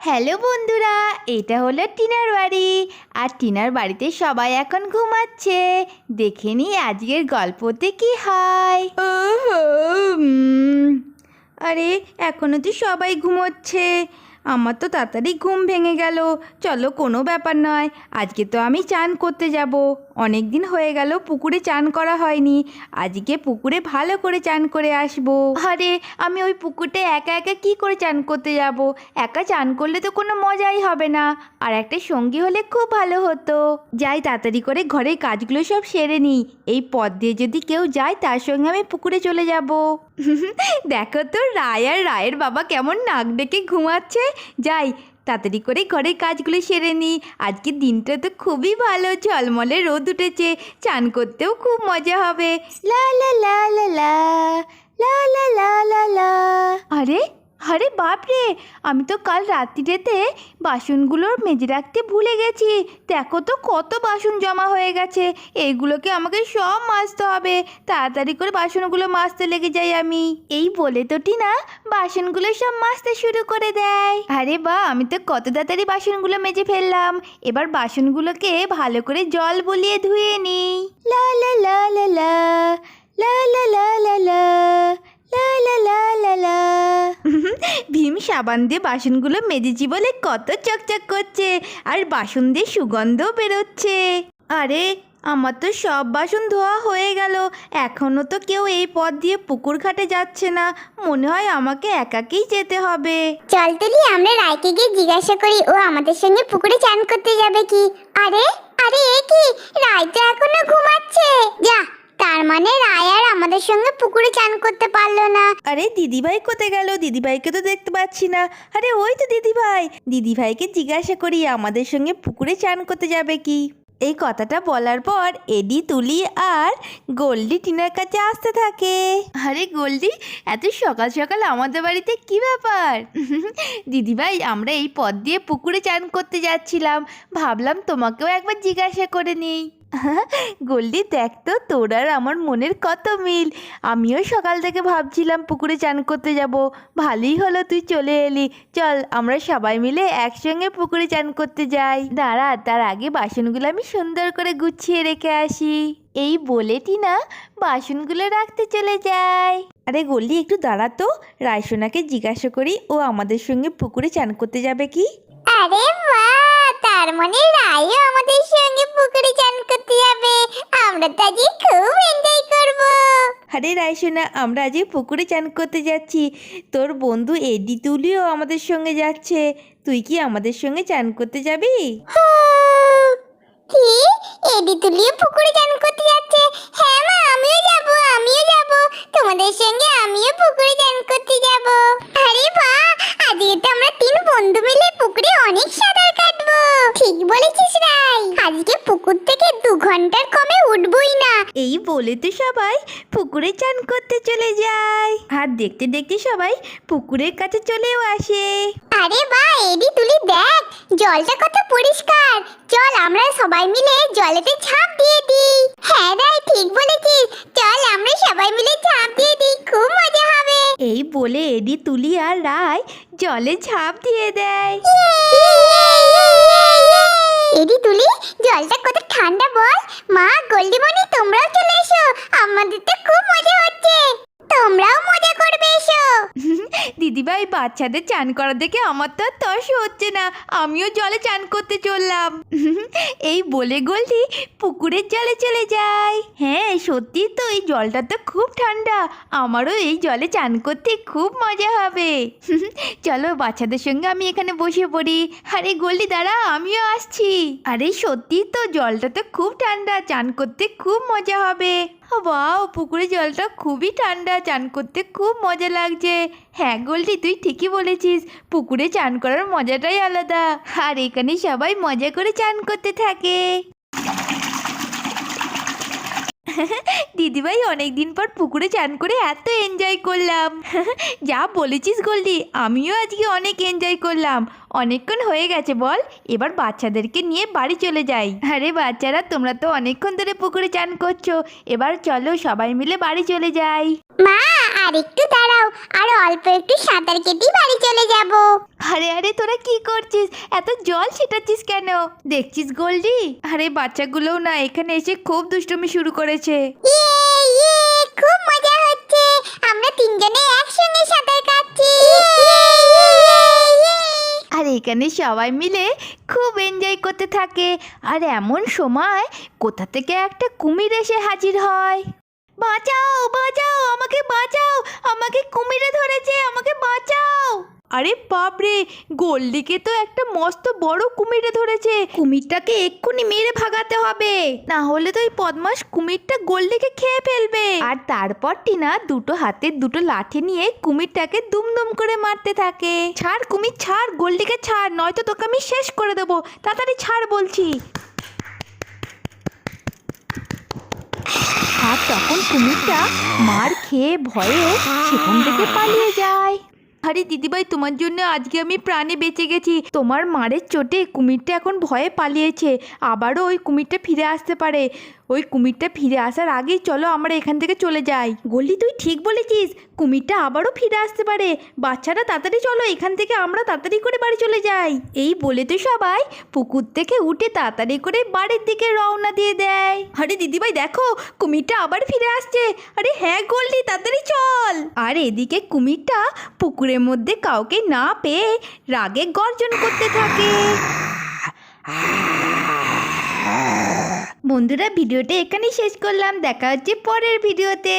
Hello বন্ধুরা, এটা হলো টিনার বাড়ি। আর টিনার বাড়িতে সবাই এখন ঘুমাচ্ছে। দেখে নি আজকের গল্পতে কি হয়। আরে এখনো তো সবাই ঘুমোচ্ছে, আমার তো তাড়াতাড়ি ঘুম ভেঙে গেল। চলো, কোনো ব্যাপার নয়, আজকে তো আমি চান করতে যাব। অনেক দিন হয়ে গেল পুকুরে চান করা হয়নি, আজকে পুকুরে ভালো করে চান করে আসবো। আরে আমি ওই পুকুরটা একা একা কি করে চান করতে যাব? একা চান করলে তো কোনো মজাই হবে না, আর একটা সঙ্গী হলে খুব ভালো হতো। যাই তাড়াতাড়ি করে ঘরের কাজগুলো সব সেরে নিই, এই পথ দিয়ে যদি কেউ যায় তার সঙ্গে আমি পুকুরে চলে যাব। দেখো তো রায় আর রায়ের বাবা কেমন নাক ডেকে ঘুমাচ্ছে। যাই তাড়াতাড়ি করে ঘরের কাজগুলো সেরে নিই, আজকের দিনটা তো খুবই ভালো, ঝলমলে রোদ উঠেছে, চান করতেও খুব মজা হবে। লা লা লা লা লা লা লা লা লা লা। আরে আরে বাপরে, আমি তো কাল রাত্রিতে বাসনগুলো মেজে রাখতে ভুলে গেছি। দেখো তো কত বাসন জমা হয়ে গেছে, এইগুলোকে আমাকে সব মাজতে হবে। তাড়াতাড়ি করে বাসনগুলো মাজতে লেগে যাই আমি। এই বলে তো টিনা বাসনগুলো সব মাজতে শুরু করে দেয়। আরে বাহ, আমি তো কত তাড়াতাড়ি বাসনগুলো মেজে ফেললাম। এবার বাসনগুলোকে ভালো করে জল বুলিয়ে ধুয়ে নিই। লা লা লা লা লা লা লা লা লা লা লা লা লা লা লা। ভীম সাবান দিয়ে বাসনগুলো মেজেছি বলে কত চকচক করছে, আর বাসন দিয়ে সুগন্ধও বেরোচ্ছে। আরে আমার তো সব বাসন ধোয়া হয়ে গেল, এখনো তো কেউ এই পথ দিয়ে পুকুর ঘাটে যাচ্ছে না। মনে হয় আমাকে একাকেই যেতে হবে। চল তুলি, আমরা রায়কে গিয়ে জিজ্ঞাসা করি ও আমাদের সঙ্গে পুকুরে চান করতে যাবে কি। আরে আরে এ কি, রায় তো এখনো ঘুমাচ্ছে। যা, তার মানে রায় আর আমাদের সঙ্গে পুকুরে চান করতে পারলো না। আরে দিদিভাই কোথায় গেল? দিদিভাইকে তো দেখতে পাচ্ছি না। আরে ওই তো দিদিভাই, দিদিভাইকে জিজ্ঞাসা করি আমাদের সঙ্গে পুকুরে চান করতে যাবে কি। এই কথাটা বলার পর এডি, তুলি আর গোল্ডি টিনার কাছে আসতে থাকে। আরে গোল্ডি, এত সকাল সকাল আমাদের বাড়িতে কি ব্যাপার? দিদিভাই, আমরা এই পথ দিয়ে পুকুরে চান করতে যাচ্ছিলাম, ভাবলাম তোমাকেও একবার জিজ্ঞাসা করে নিই। গোল্ডি, দেখ তো তোর আর আমার মনের কত মিল। আমিও সকাল থেকে ভাবছিলাম পুকুরে চান করতে যাব, ভালোই হলো তুই চলে এলি। চল আমরা সবাই মিলে একসঙ্গে পুকুরে চান করতে যাই। দাঁড়া, তার আগে বাসনগুলো আমি সুন্দর করে গুছিয়ে রেখে আসি। এই বলে টিনা বাসনগুলো রাখতে চলে যায়। আরে গোল্ডি, একটু দাঁড়া তো, রায়সোনাকে জিজ্ঞাসা করি ও আমাদের সঙ্গে পুকুরে চান করতে যাবে কি। আরে বাহ, তার মানে রায়ও আমাদের সঙ্গে পুকুরে চান করতে যাবে। আমরা তো আজকে খুব এনজয় করব। আরে রায়সোনা, আমরা আজ পুকুরে চান করতে যাচ্ছি, তোর বন্ধু এডি, তুলিও আমাদের সঙ্গে যাচ্ছে। তুই কি আমাদের সঙ্গে চান করতে যাবি? কি, এডি তুলিও পুকুরে চান করতে যাচ্ছে? হ্যাঁ মা, আমিও যাব, আমিও যাব, তোমাদের সঙ্গে আমিও পুকুরে চান করতে যাব। আরে বাহ, আজকে তো আমরা 3 বন্ধু মিলে পুকুরে অনেক সাঁতার কাটবো। ঠিক বলেছিস রাই, আজকে পুকুর থেকে 2 ঘন্টার কমে উঠবই না। এই বলে তো সবাই পুকুরে চান করতে চলে যায়, আর দেখতে দেখতে সবাই পুকুরের কাছে চলেও আসে। আরে বাহ এডি, তুলি দেখ জলটা কত পরিষ্কার। চল আমরা সবাই মিলে জলেতে ঝাঁপ দিয়ে দিই। হ্যাঁ রাই, ঠিক বলেছিস, চল আমরা সবাই মিলে ঝাঁপ দিয়ে দিই, খুব মজা হবে। এই বলে এডি, তুলি আর রায় জলে ঝাঁপ দিয়ে দেয়। এডি তুলি, জলটা কত ঠান্ডা বল। মা, গোল্ডিমণি, তোমরাও চলে এসো, আমাদের তো খুব মজা হচ্ছে, তোমরাও মজা করবে, এসো। দিদিভাই, বাচ্চাদের চান করা দেখে আমার তো আর তর্স হচ্ছে না, আমিও জলে চান করতে চললাম। এই বলে গোল্ডি পুকুরের জলে চলে যায়। হ্যাঁ সত্যি তো, এই জলটা তো খুব ঠান্ডা, আমারও এই জলে চান করতে খুব মজা হবে। চলো বাচ্চাদের সঙ্গে আমি এখানে বসে পড়ি। আরে গোল্ডি দাঁড়া, আমিও আসছি। আরে সত্যি তো, জলটা তো খুব ঠান্ডা, চান করতে খুব মজা হবে। বাও, পুকুরে জলটা খুবই ঠান্ডা, চান করতে খুব মজা লাগছে। হ্যাঁ গোল্ডি, তুই ঠিকই বলেছিস, পুকুরে চান করার মজাটাই আলাদা, আর এখানে সবাই মজা করে চান করতে থাকে। দিদিভাই, অনেকদিন পর পুকুরে চান করে এত এনজয় করলাম। যা বলেছিস গোল্ডি, আমিও আজকে অনেক এনজয় করলাম। অনেকক্ষণ হয়ে গেছে বল, এবার বাচ্চাদেরকে নিয়ে বাড়ি চলে যাই। আরে বাচ্চারা, তোমরা তো অনেকক্ষণ ধরে পুকুরে চান করছো, এবার চলো সবাই মিলে বাড়ি চলে যাই। মা, আর একটু দাঁড়াও, আর অল্প একটু সাঁতার কেটেই বাড়ি চলে যাব। আরে আরে তোরা কি করছিস? এত জল ছিটাচ্ছিস কেন? দেখছিস গোল্ডি? আরে বাচ্চাগুলোও না এখানে এসে খুব দুষ্টুমি শুরু করেছে। ইয়ে, খুব মজা হচ্ছে, আমরা তিনজনে একসঙ্গে সাঁতার কাটছি। আর এখানে সবাই মিলে খুব এনজয় করতে থাকে। আর এমন সময় কোথা থেকে একটা কুমির এসে হাজির হয়। বাঁচাও বাঁচাও, আমাকে বাঁচাও, আমাকে কুমিরে ধরেছে, আমাকে বাঁচাও। আরে বাপরে, গোল্ডিকে তো একটা মস্ত বড় কুমিরে ধরেছে। কুমিরটাকে এক্ষুনি মেরে ভাগাতে হবে, না হলে তো এই বদমাস কুমিরটা গোল্ডিকে খেয়ে ফেলবে। আর তারপর টিনা দুটো হাতের দুটো লাঠি নিয়ে কুমিরটাকে দুমদুম করে মারতে থাকে। ছাড় কুমির ছাড়, গোল্ডিকে ছাড়, নয়তো তোকে আমি শেষ করে দেবো। তাড়াতাড়ি ছাড় বলছি। আর তখন কুমিরটা মার খেয়ে ভয়ে সেখান থেকে পালিয়ে যায়। আরে দিদিভাই, তোমার জন্য আজকে আমি প্রাণে বেঁচে গেছি। তোমার মারের চোটে কুমিরটা এখন ভয়ে পালিয়েছে। আবারও ওই কুমিরটা ফিরে আসতে পারে। ওই কুমিরটা ফিরে আসার আগেই চলো আমরা এখান থেকে চলে যাই। গল্লি, তুই ঠিক বলেছিস, কুমিরটা আবারও ফিরে আসতে পারে। বাচ্চারা তাড়াতাড়ি চলো এখান থেকে, আমরা তাড়াতাড়ি করে বাড়ি চলে যাই। এই বলে তো সবাই পুকুর থেকে উঠে তাড়াতাড়ি করে বাড়ির দিকে রওনা দিয়ে দেয়। আরে দিদিভাই দেখো, কুমিরটা আবার ফিরে আসছে। আরে হ্যাঁ গল্লি, তাড়াতাড়ি চল। আর এদিকে কুমিরটা পুকুরের মধ্যে কাউকে না পেয়ে রাগে গর্জন করতে থাকে। বন্ধুরা, ভিডিওটা এখানেই শেষ করলাম। দেখা হচ্ছে পরের ভিডিওতে।